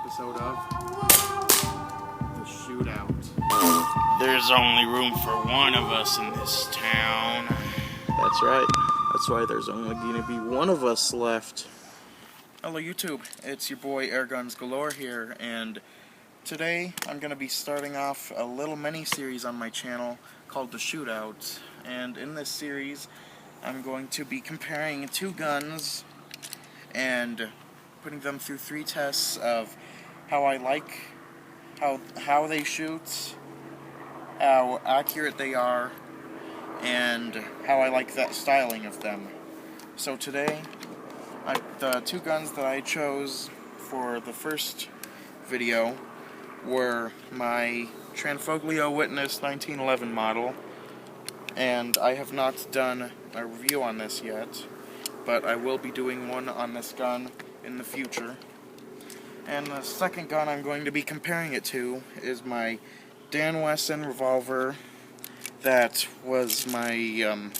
episode of the Shootout. There's only room for one of us in this town. That's right. That's why there's only going to be one of us left. Hello YouTube, it's your boy Airguns Galore here, and today I'm going to be starting off a little mini-series on my channel called the Shootout. And in this series, I'm going to be comparing two guns and putting them through 3 tests of how I like how they shoot, how accurate they are, and how I like that styling of them. So today, the 2 guns that I chose for the first video were my Tranfoglio Witness 1911 model, and I have not done a review on this yet, but I will be doing one on this gun in the future. And the second gun I'm going to be comparing it to is my Dan Wesson revolver. That was my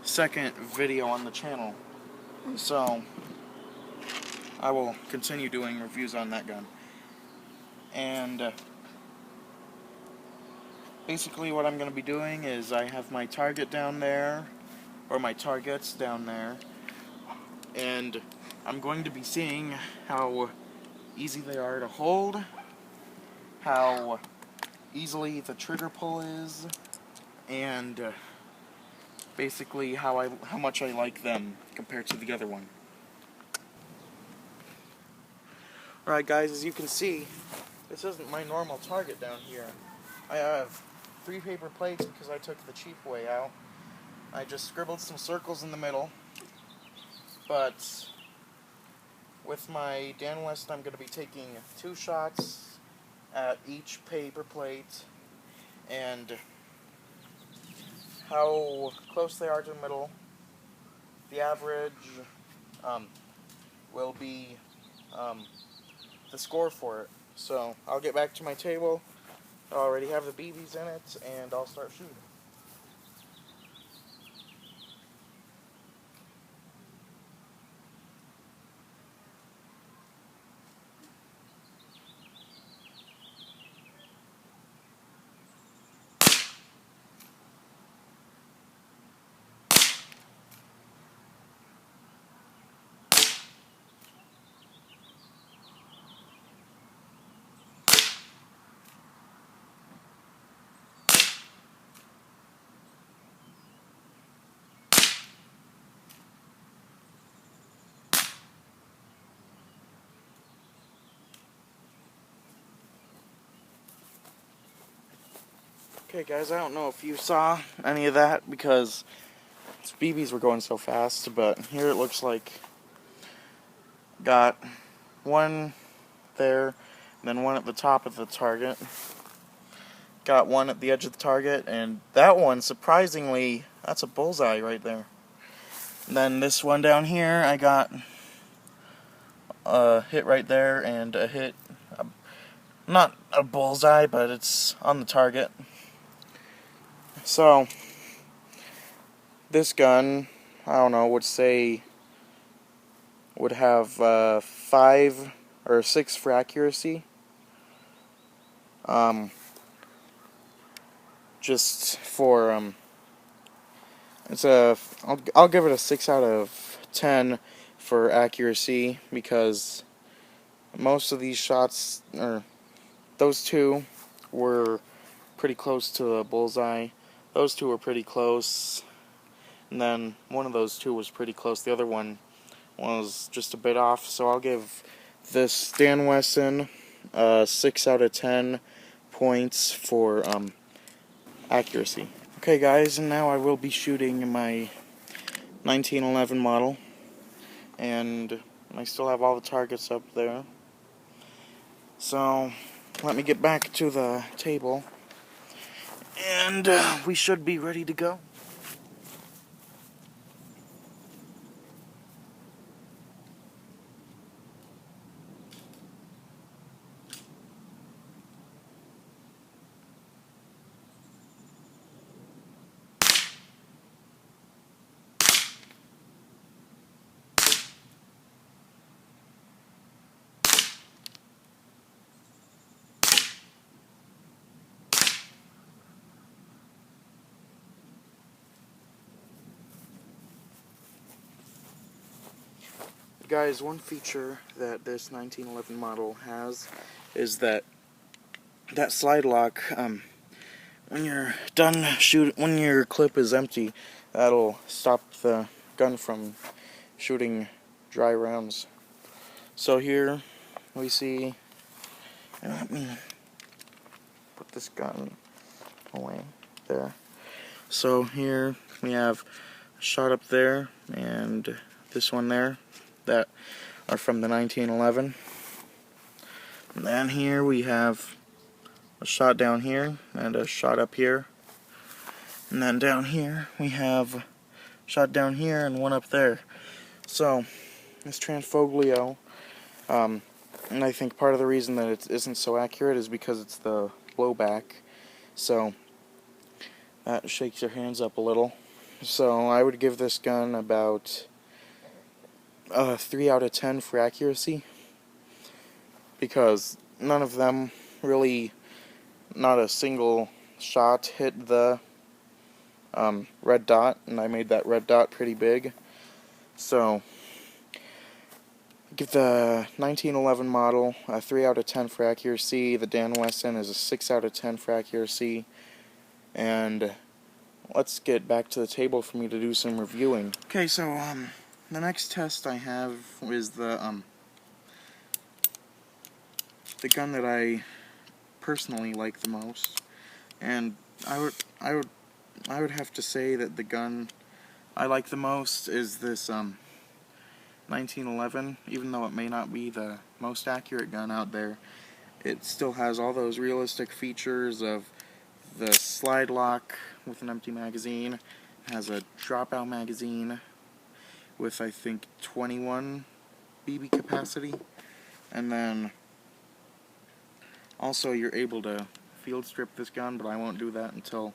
second video on the channel. So I will continue doing reviews on that gun. And basically what I'm going to be doing is I have my target down there, or my targets down there, and I'm going to be seeing how easy they are to hold, how easily the trigger pull is, and basically how much I like them compared to the other one. Alright guys, as you can see, this isn't my normal target down here. I have 3 paper plates because I took the cheap way out. I just scribbled some circles in the middle, but with my Dan Wesson I'm going to be taking 2 shots at each paper plate, and how close they are to the middle, the average will be the score for it. So I'll get back to my table. I already have the BBs in it, and I'll start shooting. Okay guys, I don't know if you saw any of that because BBs were going so fast, but here it looks like got one there, and then one at the top of the target. Got one at the edge of the target, and that one, surprisingly, that's a bullseye right there. And then this one down here, I got a hit right there, and a hit, not a bullseye, but it's on the target. So this gun, I don't know, would have 5 or 6 for accuracy. Just for I'll give it a 6 out of 10 for accuracy, because most of these shots, or those 2, were pretty close to the bullseye. Those 2 were pretty close, and then one of those 2 was pretty close. The other one was just a bit off, so I'll give this Dan Wesson 6 out of 10 points for accuracy. Okay guys, and now I will be shooting my 1911 model, and I still have all the targets up there. So let me get back to the table, and we should be ready to go. Guys, one feature that this 1911 model has is that slide lock. When you're done when your clip is empty, that'll stop the gun from shooting dry rounds. So here we see, and let me put this gun away there. So here we have a shot up there and this one there that are from the 1911. And then here we have a shot down here and a shot up here. And then down here we have a shot down here and one up there. So this Transfoglio, and I think part of the reason that it isn't so accurate is because it's the blowback. So that shakes your hands up a little. So I would give this gun about 3 out of 10 for accuracy, because none of them really, not a single shot hit the red dot, and I made that red dot pretty big. So give the 1911 model a 3 out of 10 for accuracy. The Dan Wesson is a 6 out of 10 for accuracy. And let's get back to the table for me to do some reviewing. Okay, so the next test I have is the gun that I personally like the most, and I would have to say that the gun I like the most is this 1911. Even though it may not be the most accurate gun out there, it still has all those realistic features of the slide lock with an empty magazine. It has a dropout magazine with, I think, 21 BB capacity, and then also you're able to field strip this gun, but I won't do that until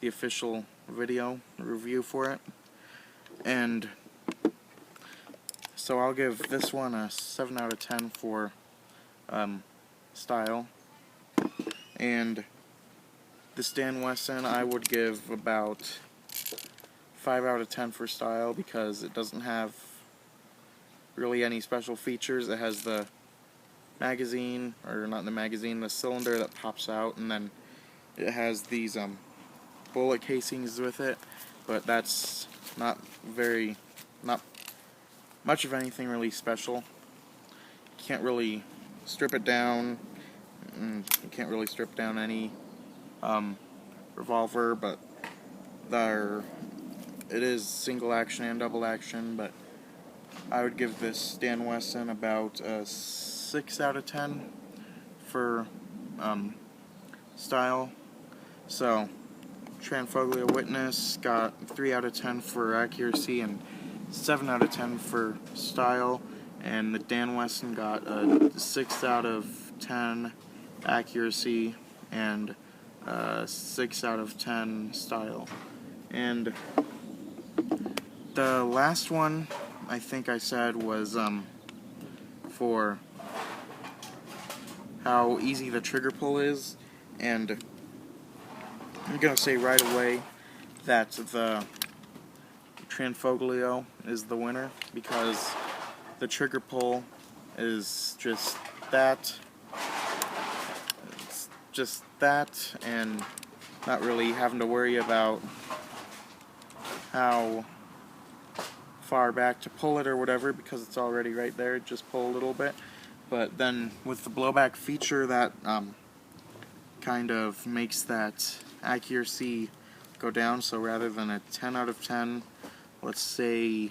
the official video review for it. And so I'll give this one a 7 out of 10 for style, and this Dan Wesson I would give about 5 out of 10 for style, because it doesn't have really any special features. It has the magazine, or not the magazine, the cylinder that pops out, and then it has these bullet casings with it, but that's not much of anything really special. You can't really strip it down, and you can't really strip down any revolver, but it is single action and double action. But I would give this Dan Wesson about a 6 out of 10 for style. So Transfoglio Witness got 3 out of 10 for accuracy and 7 out of 10 for style, and the Dan Wesson got a 6 out of 10 accuracy and 6 out of 10 style. And the last one I think I said was for how easy the trigger pull is, and I'm gonna say right away that the Transfoglio is the winner, because the trigger pull is just that. It's just that, and not really having to worry about how far back to pull it or whatever, because it's already right there. Just pull a little bit. But then with the blowback feature, that kind of makes that accuracy go down. So rather than a 10 out of 10, let's say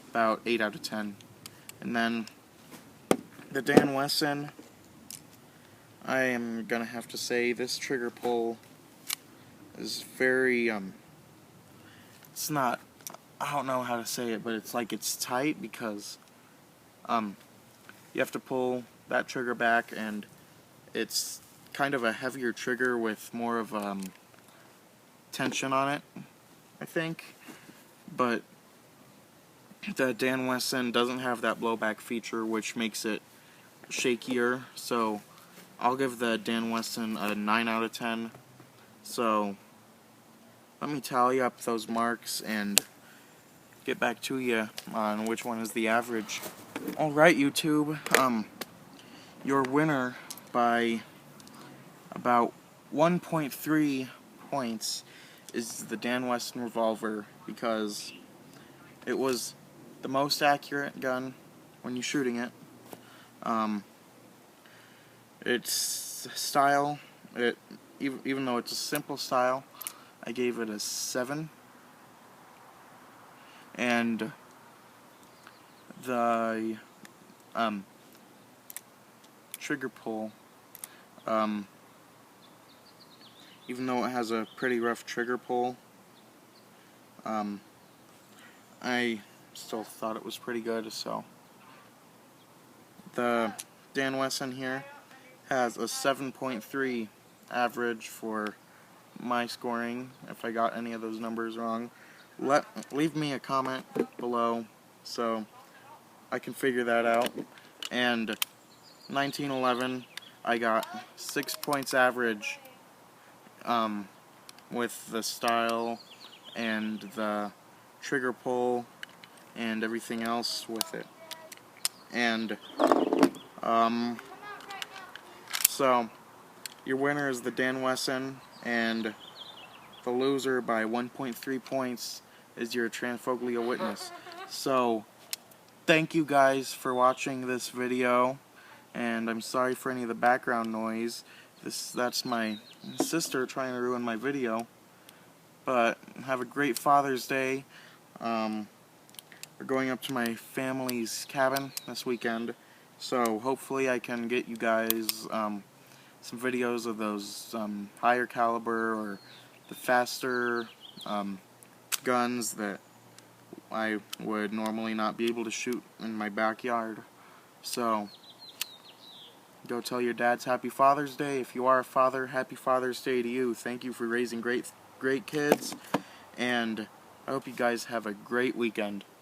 about 8 out of 10. And then the Dan Wesson, I am gonna have to say this trigger pull is very it's not, I don't know how to say it, but it's like it's tight, because you have to pull that trigger back, and it's kind of a heavier trigger with more of tension on it, I think. But the Dan Wesson doesn't have that blowback feature, which makes it shakier. So I'll give the Dan Wesson a 9 out of 10. So let me tally up those marks, and get back to you on which one is the average. Alright, YouTube, your winner by about 1.3 points is the Dan Weston revolver, because it was the most accurate gun when you're shooting it. Its style, even though it's a simple style, I gave it a 7. And the trigger pull, even though it has a pretty rough trigger pull, I still thought it was pretty good. So the Dan Wesson here has a 7.3 average for my scoring. If I got any of those numbers wrong, leave me a comment below so I can figure that out. And 1911, I got 6 points average with the style and the trigger pull and everything else with it. And so your winner is the Dan Wesson, and the loser by 1.3 points is your Transfoglia Witness. So thank you guys for watching this video, and I'm sorry for any of the background noise. That's my sister trying to ruin my video. But have a great Father's Day. We're going up to my family's cabin this weekend, so hopefully I can get you guys some videos of those higher caliber or the faster guns that I would normally not be able to shoot in my backyard. So go tell your dads Happy Father's Day. If you are a father, Happy Father's Day to you. Thank you for raising great kids, and I hope you guys have a great weekend.